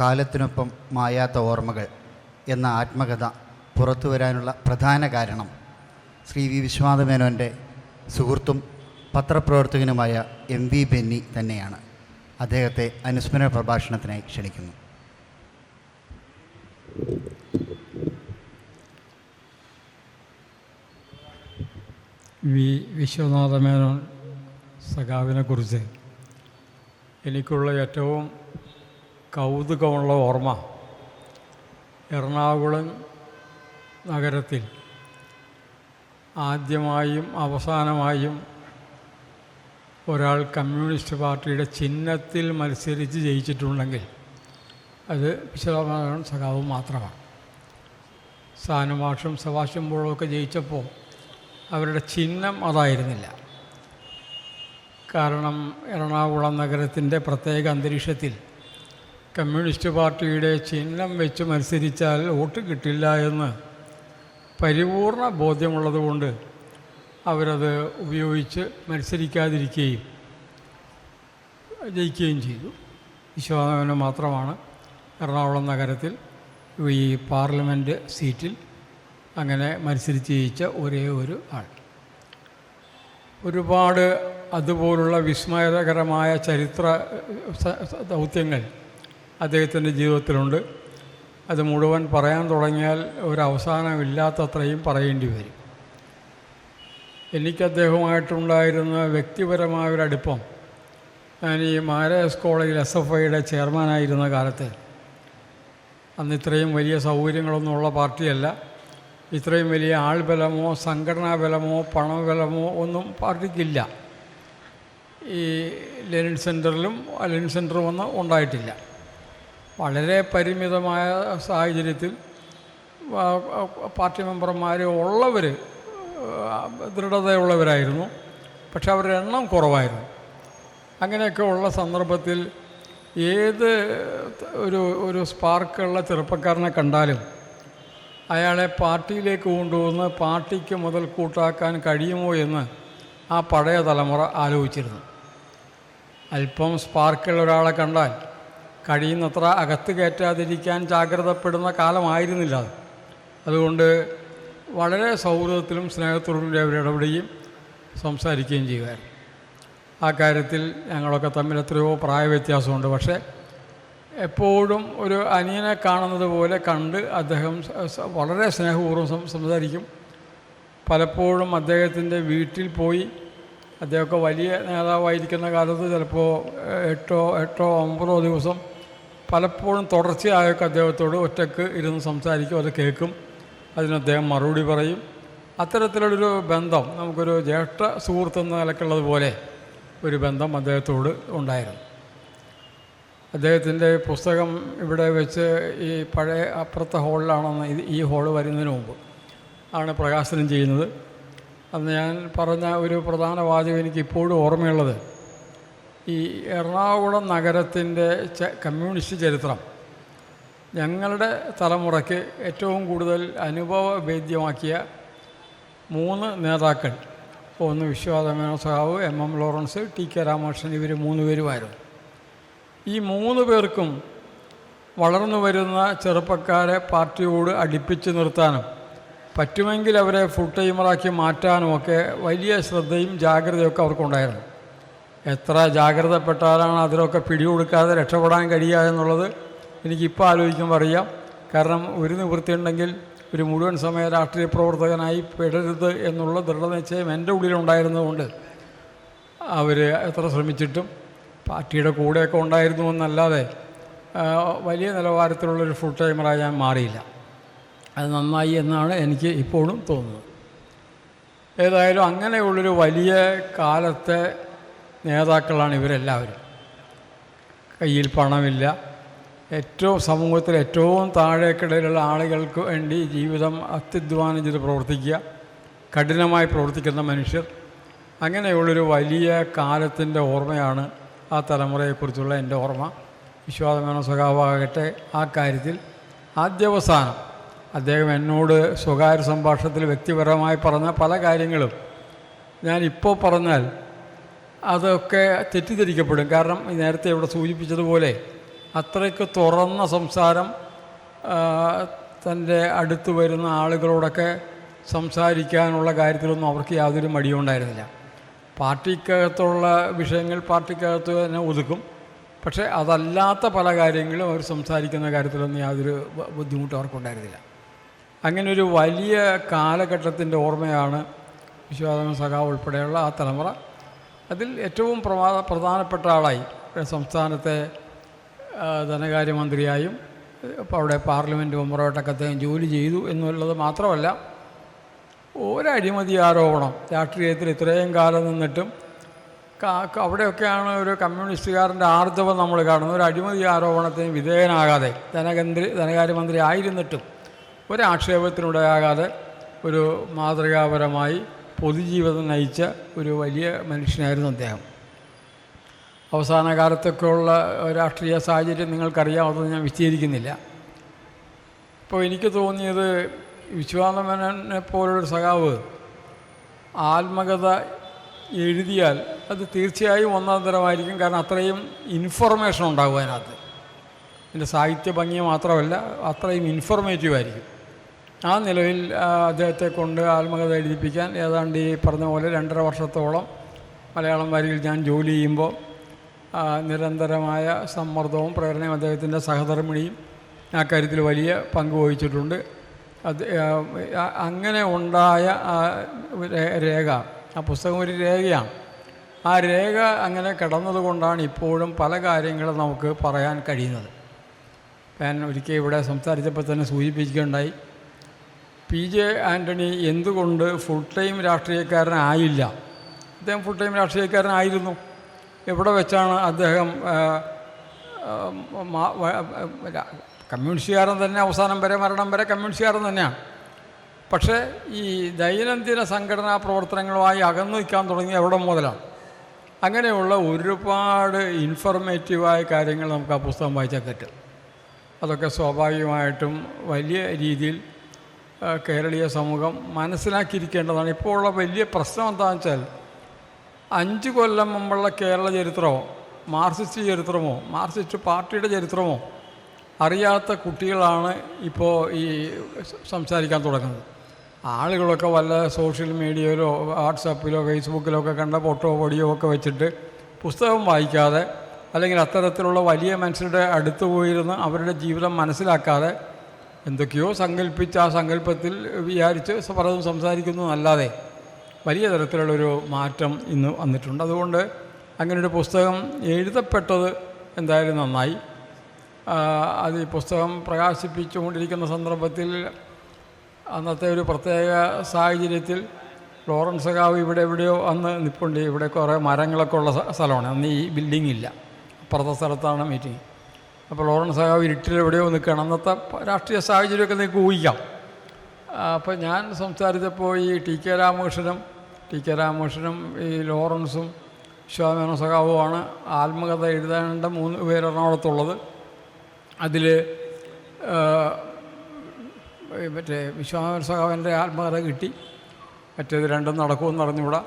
കാലത്തിനൊപ്പം മായാത്ത ഓർമ്മകൾ എന്ന ആത്മകഥ പുറത്തു വരാനുള്ള പ്രധാന കാരണം ശ്രീ വി വിശ്വനാഥമേനോൻ്റെ സുഹൃത്തും പത്രപ്രവർത്തകനുമായ MV ബെന്നി തന്നെയാണ്. അദ്ദേഹത്തെ അനുസ്മരണ പ്രഭാഷണത്തിനായി ക്ഷണിക്കുന്നു. വി വിശ്വനാഥമേനോൻ സഖാവിനെക്കുറിച്ച് എനിക്കുള്ള ഏറ്റവും കൗതുകമുള്ള ഓർമ്മ എറണാകുളം നഗരത്തിൽ ആദ്യമായും അവസാനമായും ഒരാൾ കമ്മ്യൂണിസ്റ്റ് പാർട്ടിയുടെ ചിഹ്നത്തിൽ മത്സരിച്ച് ജയിച്ചിട്ടുണ്ടെങ്കിൽ അത് വിശ്വനാഥമേനോൻ സഖാവ് മാത്രമാണ്. സാനുമാഷും സഭാഷുമ്പോഴൊക്കെ ജയിച്ചപ്പോൾ അവരുടെ ചിഹ്നം അതായിരുന്നില്ല. കാരണം എറണാകുളം നഗരത്തിൻ്റെ പ്രത്യേക അന്തരീക്ഷത്തിൽ കമ്മ്യൂണിസ്റ്റ് പാർട്ടിയുടെ ചിഹ്നം വെച്ച് മത്സരിച്ചാൽ വോട്ട് കിട്ടില്ല എന്ന് പരിപൂർണ ബോധ്യമുള്ളതുകൊണ്ട് അവരത് ഉപയോഗിച്ച് മത്സരിക്കാതിരിക്കുകയും ജയിക്കുകയും ചെയ്തു. വിശ്വനാഥമേനോൻ മാത്രമാണ് എറണാകുളം നഗരത്തിൽ ഈ പാർലമെൻറ്റ് സീറ്റിൽ അങ്ങനെ മത്സരിച്ച് ജയിച്ച ഒരേ ഒരു ആൾ. ഒരുപാട് അതുപോലുള്ള വിസ്മയകരമായ ചരിത്ര ദൗത്യങ്ങൾ അദ്ദേഹത്തിൻ്റെ ജീവിതത്തിലുണ്ട്. അത് മുഴുവൻ പറയാൻ തുടങ്ങിയാൽ ഒരവസാനമില്ലാത്തത്രയും പറയേണ്ടി വരും. എനിക്ക് അദ്ദേഹവുമായിട്ടുണ്ടായിരുന്ന വ്യക്തിപരമായൊരടുപ്പം ഞാൻ ഈ മാരായസ് കോളേജിൽ SFIയുടെ ചെയർമാനായിരുന്ന കാലത്ത്, അന്ന് ഇത്രയും വലിയ സൗകര്യങ്ങളൊന്നുമുള്ള പാർട്ടിയല്ല, ഇത്രയും വലിയ ആൾബലമോ സംഘടനാ ബലമോ പണബലമോ ഒന്നും പാർട്ടിക്കില്ല. ഈ ലെനിൻ സെൻറ്ററും ഒന്നും ഉണ്ടായിട്ടില്ല. വളരെ പരിമിതമായ സാഹചര്യത്തിൽ പാർട്ടി മെമ്പർമാർ ഉള്ളവർ ദൃഢതയുള്ളവരായിരുന്നു, പക്ഷെ അവരുടെ എണ്ണം കുറവായിരുന്നു. അങ്ങനെയൊക്കെ ഉള്ള സന്ദർഭത്തിൽ ഏത് ഒരു സ്പാർക്കുള്ള ചെറുപ്പക്കാരനെ കണ്ടാലും അയാളെ പാർട്ടിയിലേക്ക് കൊണ്ടുവന്ന് പാർട്ടിക്ക് മുതൽക്കൂട്ടാക്കാൻ കഴിയുമോ എന്ന് ആ പഴയ തലമുറ ആലോചിച്ചിരുന്നു. അല്പം സ്പാർക്കുള്ള ഒരാളെ കണ്ടാൽ കഴിയുന്നത്ര അകത്ത് കയറ്റാതിരിക്കാൻ ജാഗ്രതപ്പെടുന്ന കാലമായിരുന്നില്ല അത്. അതുകൊണ്ട് വളരെ സൗഹൃദത്തിലും സ്നേഹത്തോടും അവരിടപെടുകയും സംസാരിക്കുകയും ചെയ്യുമായിരുന്നു. ആ കാര്യത്തിൽ ഞങ്ങളൊക്കെ തമ്മിൽ എത്രയോ പ്രായവ്യത്യാസമുണ്ട്. പക്ഷേ എപ്പോഴും ഒരു അനിയനെ കാണുന്നത് പോലെ കണ്ട് അദ്ദേഹം വളരെ സ്നേഹപൂർവ്വം സംസാരിക്കും. പലപ്പോഴും അദ്ദേഹത്തിൻ്റെ വീട്ടിൽ പോയി, അദ്ദേഹമൊക്കെ വലിയ നേതാവായിരിക്കുന്ന കാലത്ത് ചിലപ്പോൾ 8-9 ദിവസം പലപ്പോഴും തുടർച്ചയായൊക്കെ അദ്ദേഹത്തോട് ഒറ്റയ്ക്ക് ഇരുന്ന് സംസാരിക്കും. അത് കേൾക്കും, അതിന് അദ്ദേഹം മറുപടി പറയും. അത്തരത്തിലുള്ളൊരു ബന്ധം, നമുക്കൊരു ജ്യേഷ്ഠ സുഹൃത്തെന്ന നിലക്കുള്ളതുപോലെ ഒരു ബന്ധം അദ്ദേഹത്തോട് ഉണ്ടായിരുന്നു. അദ്ദേഹത്തിൻ്റെ പുസ്തകം ഇവിടെ വെച്ച് ഈ പഴയ അപ്പുറത്തെ ഹോളിലാണെന്ന്, ഈ ഹോള് വരുന്നതിന് മുമ്പ് ആണ് പ്രകാശനം ചെയ്യുന്നത്. അന്ന് ഞാൻ പറഞ്ഞ ഒരു പ്രധാന വാചകം എനിക്ക് ഇപ്പോഴും ഓർമ്മയുള്ളത്, ഈ എറണാകുളം നഗരത്തിൻ്റെ കമ്മ്യൂണിസ്റ്റ് ചരിത്രം ഞങ്ങളുടെ തലമുറയ്ക്ക് ഏറ്റവും കൂടുതൽ അനുഭവവേദ്യമാക്കിയ 3 നേതാക്കൾ, ഒന്ന് വിശ്വനാഥമേനോൻ സഖാവ്, MM ലോറൻസ്, TK രാമകൃഷ്ണൻ, ഇവർ 3 പേരുമായിരുന്നു. ഈ 3 പേർക്കും വളർന്നു വരുന്ന ചെറുപ്പക്കാരെ പാർട്ടിയോട് അടുപ്പിച്ച് നിർത്താനും പറ്റുമെങ്കിൽ അവരെ ഫുൾ ടൈമറാക്കി മാറ്റാനുമൊക്കെ വലിയ ശ്രദ്ധയും ജാഗ്രതയൊക്കെ അവർക്കുണ്ടായിരുന്നു. എത്ര ജാഗ്രതപ്പെട്ടാലാണ് അതിലൊക്കെ പിടികൊടുക്കാതെ രക്ഷപ്പെടാൻ കഴിയുക എന്നുള്ളത് എനിക്കിപ്പോൾ ആലോചിക്കുമ്പോൾ അറിയാം. കാരണം ഒരു നിവൃത്തിയുണ്ടെങ്കിൽ ഒരു മുഴുവൻ സമയ രാഷ്ട്രീയ പ്രവർത്തകനായി പെടരുത് എന്നുള്ള ദൃഢനിശ്ചയം എൻ്റെ ഉള്ളിലുണ്ടായിരുന്നതുകൊണ്ട് അവർ എത്ര ശ്രമിച്ചിട്ടും പാർട്ടിയുടെ കൂടെയൊക്കെ ഉണ്ടായിരുന്നു എന്നല്ലാതെ വലിയ നിലവാരത്തിലുള്ളൊരു ഫുൾ ടൈമറായി ഞാൻ മാറിയില്ല. അത് നന്നായി എന്നാണ് എനിക്ക് ഇപ്പോഴും തോന്നുന്നത്. ഏതായാലും അങ്ങനെയുള്ളൊരു വലിയ കാലത്തെ നേതാക്കളാണ് ഇവരെല്ലാവരും. കയ്യിൽ പണമില്ല, സമൂഹത്തിൽ ഏറ്റവും താഴേക്കിടയിലുള്ള ആളുകൾക്ക് വേണ്ടി ജീവിതം അത്യധ്വാനം ചെയ്ത് പ്രവർത്തിക്കുക, കഠിനമായി പ്രവർത്തിക്കുന്ന മനുഷ്യർ. അങ്ങനെയുള്ളൊരു വലിയ കാലത്തിൻ്റെ ഓർമ്മയാണ് ആ തലമുറയെക്കുറിച്ചുള്ള എൻ്റെ ഓർമ്മ. വിശ്വനാഥമേനോൻ സഖാവാകട്ടെ ആ കാര്യത്തിൽ ആദ്യവസാനം അദ്ദേഹം എന്നോട് സ്വകാര്യ സംഭാഷണത്തിൽ വ്യക്തിപരമായി പറഞ്ഞ പല കാര്യങ്ങളും ഞാനിപ്പോൾ പറഞ്ഞാൽ അതൊക്കെ തെറ്റിദ്ധരിക്കപ്പെടും. കാരണം നേരത്തെ ഇവിടെ സൂചിപ്പിച്ചതുപോലെ അത്രയ്ക്ക് തുറന്ന സംസാരം, തൻ്റെ അടുത്ത് വരുന്ന ആളുകളോടൊക്കെ സംസാരിക്കാനുള്ള കാര്യത്തിലൊന്നും അവർക്ക് യാതൊരു മടിയുണ്ടായിരുന്നില്ല. പാർട്ടിക്കകത്തുള്ള വിഷയങ്ങൾ പാർട്ടിക്കകത്ത് തന്നെ ഒതുക്കും. പക്ഷേ അതല്ലാത്ത പല കാര്യങ്ങളും അവർ സംസാരിക്കുന്ന കാര്യത്തിലൊന്നും യാതൊരു ബുദ്ധിമുട്ടും അവർക്കുണ്ടായിരുന്നില്ല. അങ്ങനെ ഒരു വലിയ കാലഘട്ടത്തിൻ്റെ ഓർമ്മയാണ് വിശ്വാസ സഖാവ് ഉൾപ്പെടെയുള്ള ആ തലമുറ. അതിൽ ഏറ്റവും പ്രധാനപ്പെട്ട ആളായി സംസ്ഥാനത്തെ ധനകാര്യമന്ത്രിയായും അപ്പോൾ അവിടെ പാർലമെൻറ്റ് മെമ്പറായിട്ടൊക്കെ അദ്ദേഹം ജോലി ചെയ്തു എന്നുള്ളത് മാത്രമല്ല, ഒരഴിമതി ആരോപണം രാഷ്ട്രീയത്തിൽ ഇത്രയും കാലം നിന്നിട്ടും അവിടെയൊക്കെയാണ് ഒരു കമ്മ്യൂണിസ്റ്റുകാരൻ്റെ ആർജവം നമ്മൾ കാണുന്നത്. ഒരു അഴിമതി ആരോപണത്തിന് വിധേയനാകാതെ ധനകാര്യമന്ത്രി ആയിരുന്നിട്ടും ഒരാക്ഷേപത്തിനിടയാകാതെ ഒരു മാതൃകാപരമായി പൊതുജീവിതം നയിച്ച ഒരു വലിയ മനുഷ്യനായിരുന്നു അദ്ദേഹം. അവസാന കാലത്തൊക്കെയുള്ള രാഷ്ട്രീയ സാഹചര്യം നിങ്ങൾക്കറിയാവുന്നത് ഞാൻ വിശദീകരിക്കുന്നില്ല. ഇപ്പോൾ എനിക്ക് തോന്നിയത് വിശ്വാസമേനോനെ പോലൊരു സഖാവ് ആത്മകഥ എഴുതിയാൽ അത് തീർച്ചയായും ഒന്നാം തരമായിരിക്കും. കാരണം അത്രയും ഇൻഫർമേഷൻ ഉണ്ടാകും അതിനകത്ത്. എൻ്റെ സാഹിത്യ ഭംഗി മാത്രമല്ല, അത്രയും ഇൻഫോർമേറ്റീവ് ആയിരിക്കും. ആ നിലയിൽ അദ്ദേഹത്തെ കൊണ്ട് ആത്മകഥ എഴുതിപ്പിക്കാൻ ഏതാണ്ട് ഈ പറഞ്ഞ പോലെ 2.5 വർഷത്തോളം മലയാളം വാരികയിൽ ഞാൻ ജോലി ചെയ്യുമ്പോൾ നിരന്തരമായ സമ്മർദ്ദവും പ്രേരണയും അദ്ദേഹത്തിൻ്റെ സഹധർമ്മിണിയും ആ കാര്യത്തിൽ വലിയ പങ്ക് വഹിച്ചിട്ടുണ്ട്. അത് അങ്ങനെ ഉണ്ടായ രേഖ, ആ പുസ്തകം ഒരു രേഖയാണ്. ആ രേഖ അങ്ങനെ കിടന്നതുകൊണ്ടാണ് ഇപ്പോഴും പല കാര്യങ്ങളും നമുക്ക് പറയാൻ കഴിയുന്നത്. ഞാൻ ഒരിക്കൽ ഇവിടെ സംസാരിച്ചപ്പോൾ തന്നെ സൂചിപ്പിക്കുകയുണ്ടായി, PJ ആൻ്റണി എന്തുകൊണ്ട് ഫുൾ ടൈം രാഷ്ട്രീയക്കാരനായില്ല? അദ്ദേഹം ഫുൾ ടൈം രാഷ്ട്രീയക്കാരനായിരുന്നു. എവിടെ വെച്ചാണ് അദ്ദേഹം കമ്മ്യൂണിസ്റ്റുകാരൻ തന്നെ, അവസാനം വരെ മരണം വരെ കമ്മ്യൂണിസ്റ്റുകാരൻ തന്നെയാണ്. പക്ഷേ ഈ ദൈനംദിന സംഘടനാ പ്രവർത്തനങ്ങളുമായി അകന്നു നിൽക്കാൻ തുടങ്ങിയ എവിടെ മുതലാണ്. അങ്ങനെയുള്ള ഒരുപാട് ഇൻഫർമേറ്റീവായ കാര്യങ്ങൾ നമുക്ക് ആ പുസ്തകം വായിച്ചാൽ പറ്റും. അതൊക്കെ സ്വാഭാവികമായിട്ടും വലിയ രീതിയിൽ കേരളീയ സമൂഹം മനസ്സിലാക്കിയിരിക്കേണ്ടതാണ്. ഇപ്പോൾ ഉള്ള വലിയ പ്രശ്നം എന്താണെന്ന് വെച്ചാൽ 5 കൊല്ലം മുമ്പുള്ള കേരള ചരിത്രമോ മാർക്സിസ്റ്റ് ചരിത്രമോ മാർക്സിസ്റ്റ് പാർട്ടിയുടെ ചരിത്രമോ അറിയാത്ത കുട്ടികളാണ് ഇപ്പോൾ ഈ സംസാരിക്കാൻ തുടങ്ങുന്നത്. ആളുകളൊക്കെ വല്ല സോഷ്യൽ മീഡിയയിലോ വാട്സാപ്പിലോ ഫേസ്ബുക്കിലോ ഒക്കെ കണ്ട ഫോട്ടോ പൊടിയോ ഒക്കെ വെച്ചിട്ട് പുസ്തകം വായിക്കാതെ, അല്ലെങ്കിൽ അത്തരത്തിലുള്ള വലിയ മനുഷ്യരുടെ അടുത്ത് പോയിരുന്ന് അവരുടെ ജീവിതം മനസ്സിലാക്കാതെ എന്തൊക്കെയോ സങ്കല്പിച്ച് ആ സങ്കല്പത്തിൽ വിചാരിച്ച് പലതും സംസാരിക്കുന്നു എന്നല്ലാതെ വലിയ തരത്തിലുള്ളൊരു മാറ്റം ഇന്ന് വന്നിട്ടുണ്ട്. അതുകൊണ്ട് അങ്ങനൊരു പുസ്തകം എഴുതപ്പെട്ടത് എന്തായാലും നന്നായി. അത് ഈ പുസ്തകം പ്രകാശിപ്പിച്ചുകൊണ്ടിരിക്കുന്ന സന്ദർഭത്തിൽ അന്നത്തെ ഒരു പ്രത്യേക സാഹചര്യത്തിൽ ലോറൻസ് സഖാവ് ഇവിടെ എവിടെയോ അന്ന് നിൽപ്പുണ്ട്. ഇവിടെ കുറേ മരങ്ങളൊക്കെ ഉള്ള സ്ഥലമാണ്. അന്ന് ഈ ബിൽഡിംഗ് ഇല്ല, അപ്പുറത്തെ സ്ഥലത്താണ് മീറ്റിംഗ്. അപ്പോൾ ലോറൻസ് സഖാവ് ഇരുട്ടിലെവിടെയോ നിൽക്കുകയാണ്. അന്നത്തെ രാഷ്ട്രീയ സാഹചര്യമൊക്കെ നിങ്ങൾക്ക് ഊഹിക്കാം. അപ്പോൾ ഞാൻ സംസാരിച്ചപ്പോൾ ഈ ടി കെ രാമകൃഷ്ണനും ഈ ലോറൻസും വിശ്വാസമേനോൻ സഖാവുമാണ് ആത്മകഥ എഴുതേണ്ട 3 പേർ എറണാകുളത്തുള്ളത്. അതിൽ മറ്റേ വിശ്വാസമേനോൻ സഖാവിൻ്റെ ആത്മകഥ കിട്ടി, മറ്റേത് രണ്ടും നടക്കുമെന്ന് അറിഞ്ഞുകൂടാ.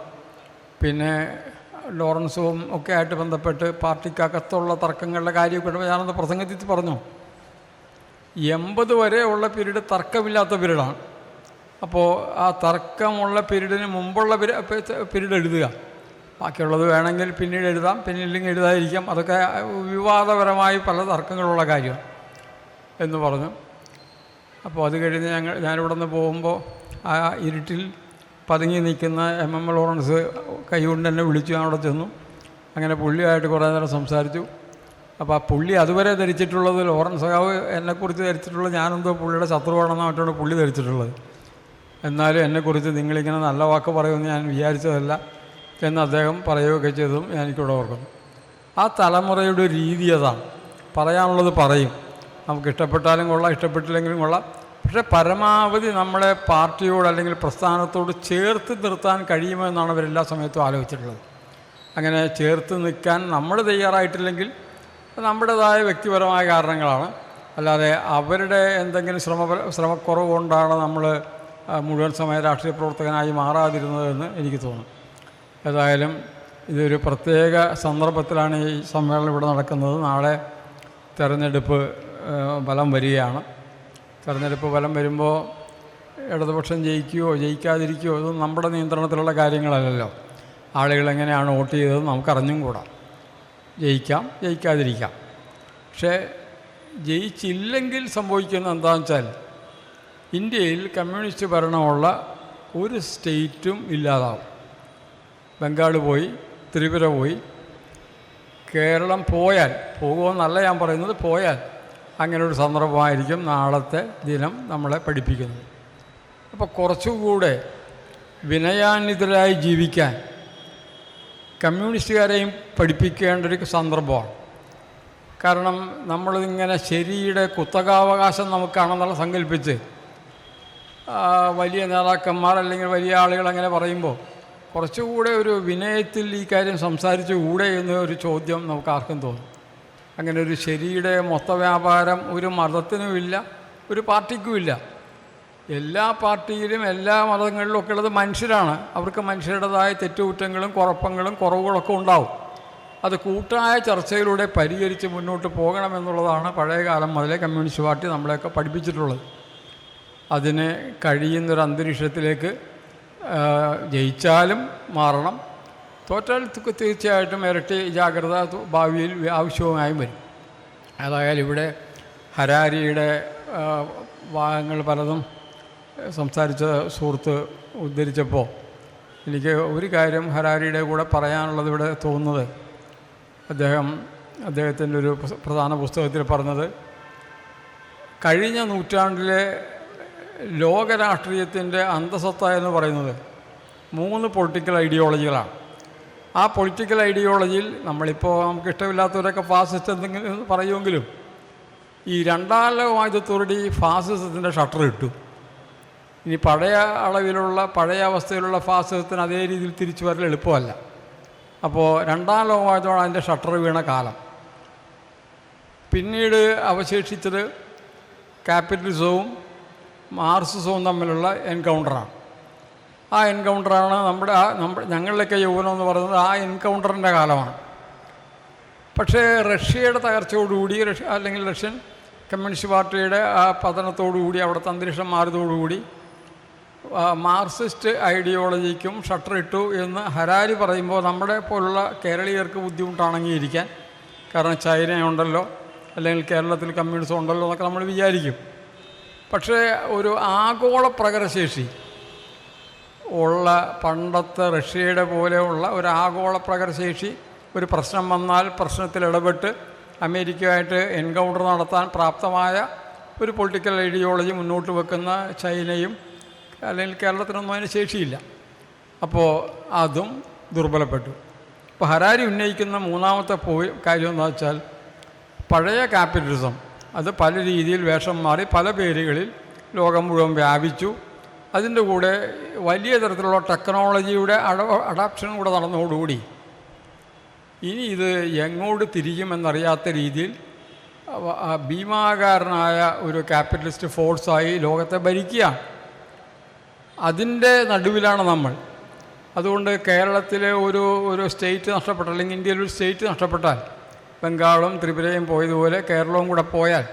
പിന്നെ ലോറൻസും ഒക്കെ ആയിട്ട് ബന്ധപ്പെട്ട് പാർട്ടിക്കകത്തുള്ള തർക്കങ്ങളുടെ കാര്യമൊക്കെ ഞാനന്ന് പ്രസംഗത്തിൽ പറഞ്ഞു. 80 വരെ ഉള്ള പീരീഡ് തർക്കമില്ലാത്ത പീരീഡാണ്. അപ്പോൾ ആ തർക്കമുള്ള പീരീഡിന് മുമ്പുള്ള പീരീഡ് എഴുതുക, ബാക്കിയുള്ളത് വേണമെങ്കിൽ പിന്നീട് എഴുതാം, പിന്നില്ലെങ്കിൽ എഴുതാതിരിക്കാം. അതൊക്കെ വിവാദപരമായി പല തർക്കങ്ങളുള്ള കാര്യമാണ് എന്ന് പറഞ്ഞു. അപ്പോൾ അത് കഴിഞ്ഞ് ഞാനിവിടെ നിന്ന് പോകുമ്പോൾ ആ ഇരുട്ടിൽ പതുങ്ങി നിൽക്കുന്ന MM ലോറൻസ് കൈകൊണ്ട് എന്നെ വിളിച്ചു. ഞാൻ അവിടെ ചെന്നു. അങ്ങനെ പുള്ളിയായിട്ട് കുറേ നേരം സംസാരിച്ചു. അപ്പോൾ ആ പുള്ളി അതുവരെ ധരിച്ചിട്ടുള്ളത്, ലോറൻസ് സഖാവ് എന്നെക്കുറിച്ച് ധരിച്ചിട്ടുള്ളത് ഞാനെന്തോ പുള്ളിയുടെ ശത്രുവാണെന്നോ മറ്റാണ് പുള്ളി ധരിച്ചിട്ടുള്ളത്. എന്നാലും എന്നെക്കുറിച്ച് നിങ്ങളിങ്ങനെ നല്ല വാക്ക് പറയുമെന്ന് ഞാൻ വിചാരിച്ചതല്ല എന്ന് അദ്ദേഹം പറയുകയൊക്കെ ചെയ്തതും എനിക്കിവിടെ ഓർക്കുന്നു. ആ തലമുറയുടെ രീതി അതാണ്. പറയാനുള്ളത് പറയും. നമുക്ക് ഇഷ്ടപ്പെട്ടാലും കൊള്ളാം, ഇഷ്ടപ്പെട്ടില്ലെങ്കിലും കൊള്ളാം. പക്ഷേ പരമാവധി നമ്മളെ പാർട്ടിയോട് അല്ലെങ്കിൽ പ്രസ്ഥാനത്തോട് ചേർത്ത് നിർത്താൻ കഴിയുമെന്നാണ് അവരെല്ലാ സമയത്തും ആലോചിച്ചിട്ടുള്ളത്. അങ്ങനെ ചേർത്ത് നിൽക്കാൻ നമ്മൾ തയ്യാറായിട്ടില്ലെങ്കിൽ നമ്മുടേതായ വ്യക്തിപരമായ കാരണങ്ങളാണ്. അല്ലാതെ അവരുടെ എന്തെങ്കിലും ശ്രമക്കുറവ് കൊണ്ടാണ് നമ്മൾ മുഴുവൻ സമയ രാഷ്ട്രീയ പ്രവർത്തകനായി മാറാതിരുന്നതെന്ന് എനിക്ക് തോന്നുന്നു. ഏതായാലും ഇതൊരു പ്രത്യേക സന്ദർഭത്തിലാണ് ഈ സമ്മേളനം ഇവിടെ നടക്കുന്നത്. നാളെ തെരഞ്ഞെടുപ്പ് ഫലം വരികയാണ്. തെരഞ്ഞെടുപ്പ് ഫലം വരുമ്പോൾ ഇടതുപക്ഷം ജയിക്കുകയോ ജയിക്കാതിരിക്കുകയോ ഇതൊന്നും നമ്മുടെ നിയന്ത്രണത്തിലുള്ള കാര്യങ്ങളല്ലല്ലോ. ആളുകൾ എങ്ങനെയാണ് വോട്ട് ചെയ്തത് നമുക്കറിഞ്ഞും കൂടാ. ജയിക്കാം, ജയിക്കാതിരിക്കാം. പക്ഷേ ജയിച്ചില്ലെങ്കിൽ സംഭവിക്കുന്നത് എന്താണെന്ന് വെച്ചാൽ ഇന്ത്യയിൽ കമ്മ്യൂണിസ്റ്റ് ഭരണമുള്ള ഒരു സ്റ്റേറ്റും ഇല്ലാതാവും. ബംഗാൾ പോയി, ത്രിപുര പോയി, കേരളം പോയാൽ, പോകുമെന്നല്ല ഞാൻ പറയുന്നത്, പോയാൽ അങ്ങനെ ഒരു സന്ദർഭമായിരിക്കും നാളത്തെ ദിനം നമ്മളെ പഠിപ്പിക്കുന്നത്. അപ്പോൾ കുറച്ചുകൂടെ വിനയാന്വിതരായി ജീവിക്കാൻ കമ്മ്യൂണിസ്റ്റുകാരെയും പഠിപ്പിക്കേണ്ട ഒരു സന്ദർഭമാണ്. കാരണം നമ്മളിങ്ങനെ ശരിയുടെ കുത്തകാവകാശം നമുക്കാണെന്നുള്ള സങ്കല്പിച്ച് വലിയ നേതാക്കന്മാർ അല്ലെങ്കിൽ വലിയ ആളുകൾ അങ്ങനെ പറയുമ്പോൾ കുറച്ചുകൂടെ ഒരു വിനയത്തിൽ ഈ കാര്യം സംസാരിച്ചുകൂടെ എന്നൊരു ചോദ്യം നമുക്ക് ആർക്കും തോന്നും. അങ്ങനെ ഒരു ശരിയുടെ മൊത്ത വ്യാപാരം ഒരു മതത്തിനുമില്ല, ഒരു പാർട്ടിക്കുമില്ല. എല്ലാ പാർട്ടിയിലും എല്ലാ മതങ്ങളിലും ഒക്കെ ഉള്ളത് മനുഷ്യരാണ്. അവർക്ക് മനുഷ്യരുടേതായ തെറ്റുകുറ്റങ്ങളും കുഴപ്പങ്ങളും കുറവുകളൊക്കെ ഉണ്ടാവും. അത് കൂട്ടായ ചർച്ചയിലൂടെ പരിഹരിച്ച് മുന്നോട്ട് പോകണമെന്നുള്ളതാണ് പഴയ കാലം മുതലേ കമ്മ്യൂണിസ്റ്റ് പാർട്ടി നമ്മളെയൊക്കെ പഠിപ്പിച്ചിട്ടുള്ളത്. അതിന് കഴിയുന്നൊരു അന്തരീക്ഷത്തിലേക്ക് ജയിച്ചാലും മാറണം, തോറ്റാൽ തീർച്ചയായിട്ടും ഇരട്ടി ജാഗ്രത ഭാവിയിൽ ആവശ്യവുമായും വരും. അതായാലും ഇവിടെ ഹരാരിയുടെ ഭാഗങ്ങൾ പലതും സംസാരിച്ച സുഹൃത്ത് ഉദ്ധരിച്ചപ്പോൾ എനിക്ക് ഒരു കാര്യം ഹരാരിയുടെ കൂടെ പറയാനുള്ളത് ഇവിടെ തോന്നുന്നത്, അദ്ദേഹത്തിൻ്റെ ഒരു പ്രധാന പുസ്തകത്തിൽ പറഞ്ഞത് കഴിഞ്ഞ നൂറ്റാണ്ടിലെ ലോകരാഷ്ട്രീയത്തിൻ്റെ അന്തസത്ത എന്ന് പറയുന്നത് 3 പൊളിറ്റിക്കൽ ഐഡിയോളജികളാണ്. ആ പൊളിറ്റിക്കൽ ഐഡിയോളജിയിൽ നമ്മളിപ്പോൾ നമുക്ക് ഇഷ്ടമില്ലാത്തവരൊക്കെ ഫാസിസ്റ്റ് എന്തെങ്കിലും പറയുമെങ്കിലും ഈ രണ്ടാം ലോകയുദ്ധത്തോടുകൂടി ഫാസിസത്തിൻ്റെ ഷട്ടർ ഇട്ടു. ഇനി പഴയ അളവിലുള്ള പഴയ അവസ്ഥയിലുള്ള ഫാസിസത്തിന് അതേ രീതിയിൽ തിരിച്ചു വരൽ എളുപ്പമല്ല. അപ്പോൾ രണ്ടാം ലോകയുദ്ധമാണ് അതിൻ്റെ ഷട്ടർ വീണ കാലം. പിന്നീട് അവശേഷിച്ചത് ക്യാപിറ്റലിസവും മാർക്സിസവും തമ്മിലുള്ള എൻകൗണ്ടറാണ്. ആ എൻകൗണ്ടറാണ് ഞങ്ങളിലൊക്കെ യൗവനം എന്ന് പറയുന്നത് ആ എൻകൗണ്ടറിൻ്റെ കാലമാണ്. പക്ഷേ റഷ്യയുടെ തകർച്ചയോടുകൂടി അല്ലെങ്കിൽ റഷ്യൻ കമ്മ്യൂണിസ്റ്റ് പാർട്ടിയുടെ ആ പതനത്തോടുകൂടി അവിടുത്തെ അന്തരീക്ഷം മാറിയതോടുകൂടി മാർക്സിസ്റ്റ് ഐഡിയോളജിക്കും ഷട്ടറിട്ടു എന്ന് ഹരാരി പറയുമ്പോൾ നമ്മുടെ പോലുള്ള കേരളീയർക്ക് ബുദ്ധിമുട്ടാണെങ്കിയിരിക്കാൻ. കാരണം ചൈനയുണ്ടല്ലോ അല്ലെങ്കിൽ കേരളത്തിൽ കമ്മ്യൂണിസം ഉണ്ടല്ലോ എന്നൊക്കെ നമ്മൾ വിചാരിക്കും. പക്ഷേ ഒരു ആഗോള പ്രകടശേഷി ഉള്ള പണ്ടത്തെ റഷ്യയുടെ പോലെയുള്ള ഒരു ആഗോള പ്രകടശേഷി, ഒരു പ്രശ്നം വന്നാൽ പ്രശ്നത്തിൽ ഇടപെട്ട് അമേരിക്കയുമായിട്ട് എൻകൗണ്ടർ നടത്താൻ പ്രാപ്തമായ ഒരു പൊളിറ്റിക്കൽ ഐഡിയോളജി മുന്നോട്ട് വെക്കുന്ന ചൈനയും അല്ലെങ്കിൽ കേരളത്തിനൊന്നും അതിന് ശേഷിയില്ല. അപ്പോൾ അതും ദുർബലപ്പെട്ടു. ഇപ്പോൾ ഹരാരി ഉന്നയിക്കുന്ന മൂന്നാമത്തെ കാര്യം എന്താ വെച്ചാൽ പഴയ ക്യാപിറ്റലിസം അത് പല രീതിയിൽ വേഷം മാറി പല പേരുകളിൽ ലോകം മുഴുവൻ വ്യാപിച്ചു. അതിൻ്റെ കൂടെ വലിയ തരത്തിലുള്ള ടെക്നോളജിയുടെ അഡാപ്ഷനും കൂടെ നടന്നതോടുകൂടി ഇനി ഇത് എങ്ങോട്ട് തിരിയുമെന്നറിയാത്ത രീതിയിൽ ഭീമാകാരനായ ഒരു ക്യാപിറ്റലിസ്റ്റ് ഫോഴ്സായി ലോകത്തെ ഭരിക്കുകയാണ്. അതിൻ്റെ നടുവിലാണ് നമ്മൾ. അതുകൊണ്ട് കേരളത്തിലെ ഒരു സ്റ്റേറ്റ് നഷ്ടപ്പെട്ടാൽ അല്ലെങ്കിൽ ഇന്ത്യയിൽ ഒരു സ്റ്റേറ്റ് നഷ്ടപ്പെട്ടാൽ ബംഗാളും ത്രിപുരയും പോയതുപോലെ കേരളവും കൂടെ പോയാൽ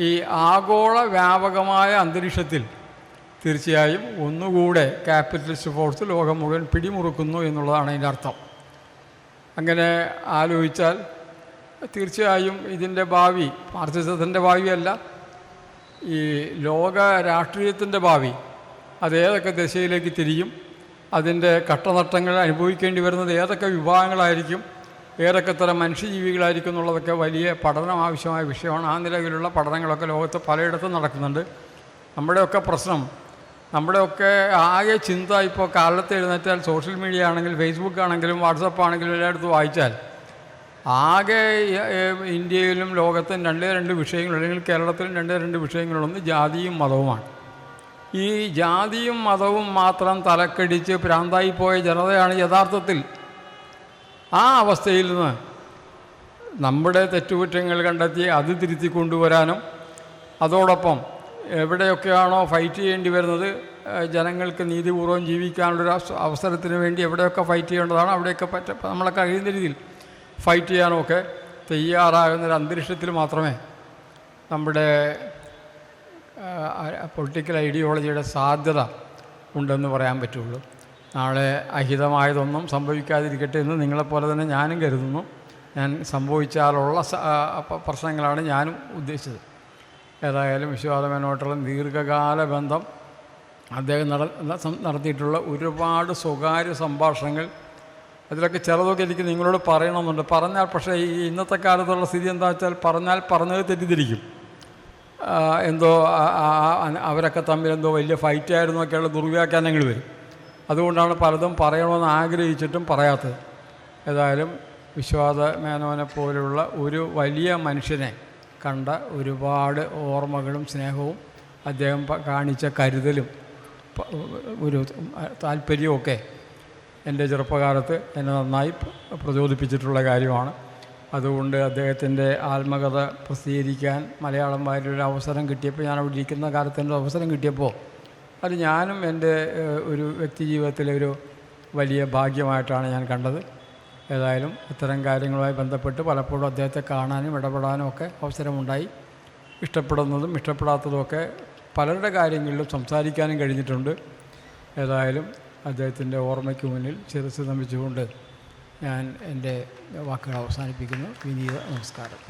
ഈ ആഗോള വ്യാപകമായ അന്തരീക്ഷത്തിൽ തീർച്ചയായും ഒന്നുകൂടെ ക്യാപിറ്റലിസ്റ്റ് ഫോഴ്സ് ലോകം മുഴുവൻ പിടിമുറുക്കുന്നു എന്നുള്ളതാണ് അതിൻ്റെ അർത്ഥം. അങ്ങനെ ആലോചിച്ചാൽ തീർച്ചയായും ഇതിൻ്റെ ഭാവി മാർക്സിസത്തിൻ്റെ ഭാവിയല്ല, ഈ ലോക രാഷ്ട്രീയത്തിൻ്റെ ഭാവി അതേതൊക്കെ ദിശയിലേക്ക് തിരിയും, അതിൻ്റെ കട്ടനട്ടങ്ങൾ അനുഭവിക്കേണ്ടി വരുന്നത് ഏതൊക്കെ വിഭാഗങ്ങളായിരിക്കും, ഏതൊക്കെ തരം മനുഷ്യജീവികളായിരിക്കും എന്നുള്ളതൊക്കെ വലിയ പഠനം ആവശ്യമായ വിഷയമാണ്. ആ നിലയിലുള്ള പഠനങ്ങളൊക്കെ ലോകത്ത് പലയിടത്തും നടക്കുന്നുണ്ട്. നമ്മുടെയൊക്കെ പ്രശ്നം, നമ്മുടെയൊക്കെ ആകെ ചിന്ത ഇപ്പോൾ കാലത്ത് എഴുന്നേറ്റാൽ സോഷ്യൽ മീഡിയ ആണെങ്കിൽ ഫേസ്ബുക്ക് ആണെങ്കിലും വാട്സപ്പ് ആണെങ്കിലും എല്ലായിടത്തും വായിച്ചാൽ ആകെ ഇന്ത്യയിലും ലോകത്തും രണ്ട് വിഷയങ്ങൾ അല്ലെങ്കിൽ കേരളത്തിലും രണ്ട് വിഷയങ്ങളൊന്ന് ജാതിയും മതവുമാണ്. ഈ ജാതിയും മതവും മാത്രം തലക്കടിച്ച് ഭ്രാന്തായിപ്പോയ ജനതയാണ് യഥാർത്ഥത്തിൽ. ആ അവസ്ഥയിൽ നിന്ന് നമ്മുടെ തെറ്റുകുറ്റങ്ങൾ കണ്ടെത്തി അത് തിരുത്തി കൊണ്ടുവരാനും അതോടൊപ്പം എവിടെയൊക്കെയാണോ ഫൈറ്റ് ചെയ്യേണ്ടി വരുന്നത്, ജനങ്ങൾക്ക് നീതിപൂർവ്വം ജീവിക്കാനുള്ളൊരു അവസരത്തിന് വേണ്ടി എവിടെയൊക്കെ ഫൈറ്റ് ചെയ്യേണ്ടതാണ് അവിടെയൊക്കെ നമ്മളെ കഴിയുന്ന രീതിയിൽ ഫൈറ്റ് ചെയ്യാനുമൊക്കെ തയ്യാറാകുന്നൊരു അന്തരീക്ഷത്തിൽ മാത്രമേ നമ്മുടെ പൊളിറ്റിക്കൽ ഐഡിയോളജിയുടെ സാധ്യത ഉണ്ടെന്ന് പറയാൻ പറ്റുള്ളൂ. നാളെ അഹിതമായതൊന്നും സംഭവിക്കാതിരിക്കട്ടെ എന്ന് നിങ്ങളെപ്പോലെ തന്നെ ഞാനും കരുതുന്നു. ഞാൻ സംഭവിച്ചാലുള്ള പ്രശ്നങ്ങളാണ് ഞാനും ഉദ്ദേശിച്ചത്. ഏതായാലും വിശ്വനാഥമേനോട്ടുള്ള ദീർഘകാല ബന്ധം, അദ്ദേഹം നടത്തിയിട്ടുള്ള ഒരുപാട് സ്വകാര്യ സംഭാഷണങ്ങൾ, അതിലൊക്കെ ചിലതൊക്കെ എനിക്ക് നിങ്ങളോട് പറയണമെന്നുണ്ട്. പറഞ്ഞാൽ പക്ഷേ ഈ ഇന്നത്തെ കാലത്തുള്ള സ്ഥിതി എന്താ വെച്ചാൽ പറഞ്ഞാൽ പറഞ്ഞത് തെറ്റിദ്ധരിക്കും. എന്തോ അവരൊക്കെ തമ്മിലെന്തോ വലിയ ഫൈറ്റായിരുന്നു ഒക്കെയുള്ള ദുർവ്യാഖ്യാനങ്ങൾ വരും. അതുകൊണ്ടാണ് പലതും പറയണമെന്ന് ആഗ്രഹിച്ചിട്ടും പറയാത്തത്. ഏതായാലും വിശ്വനാഥ മേനോനെ പോലുള്ള ഒരു വലിയ മനുഷ്യനെ കണ്ട ഒരുപാട് ഓർമ്മകളും സ്നേഹവും അദ്ദേഹം കാണിച്ച കരുതലും ഒരു താല്പര്യമൊക്കെ എൻ്റെ ചെറുപ്പകാലത്ത് എന്നെ നന്നായി പ്രചോദിപ്പിച്ചിട്ടുള്ള കാര്യമാണ്. അതുകൊണ്ട് അദ്ദേഹത്തിൻ്റെ ആത്മകഥ പ്രസിദ്ധീകരിക്കാൻ മലയാളം വാരികയിൽ ഒരു അവസരം കിട്ടിയപ്പോൾ, ഞാൻ അവിടെ ഇരിക്കുന്ന കാലത്ത് എൻ്റെ അവസരം കിട്ടിയപ്പോൾ അത് ഞാനും എൻ്റെ ഒരു വ്യക്തി ജീവിതത്തിലെ ഒരു വലിയ ഭാഗ്യമായിട്ടാണ് ഞാൻ കണ്ടത്. ഏതായാലും ഇത്തരം കാര്യങ്ങളുമായി ബന്ധപ്പെട്ട് പലപ്പോഴും അദ്ദേഹത്തെ കാണാനും ഇടപെടാനും ഒക്കെ അവസരമുണ്ടായി. ഇഷ്ടപ്പെടുന്നതും ഇഷ്ടപ്പെടാത്തതുമൊക്കെ പലരുടെ കാര്യങ്ങളിലും സംസാരിക്കാനും കഴിഞ്ഞിട്ടുണ്ട്. ഏതായാലും അദ്ദേഹത്തിൻ്റെ ഓർമ്മയ്ക്ക് മുന്നിൽ ശിരസ്സ് നമിച്ചുകൊണ്ട് ഞാൻ എൻ്റെ വാക്കുകൾ അവസാനിപ്പിക്കുന്നു. വിനീത നമസ്കാരം.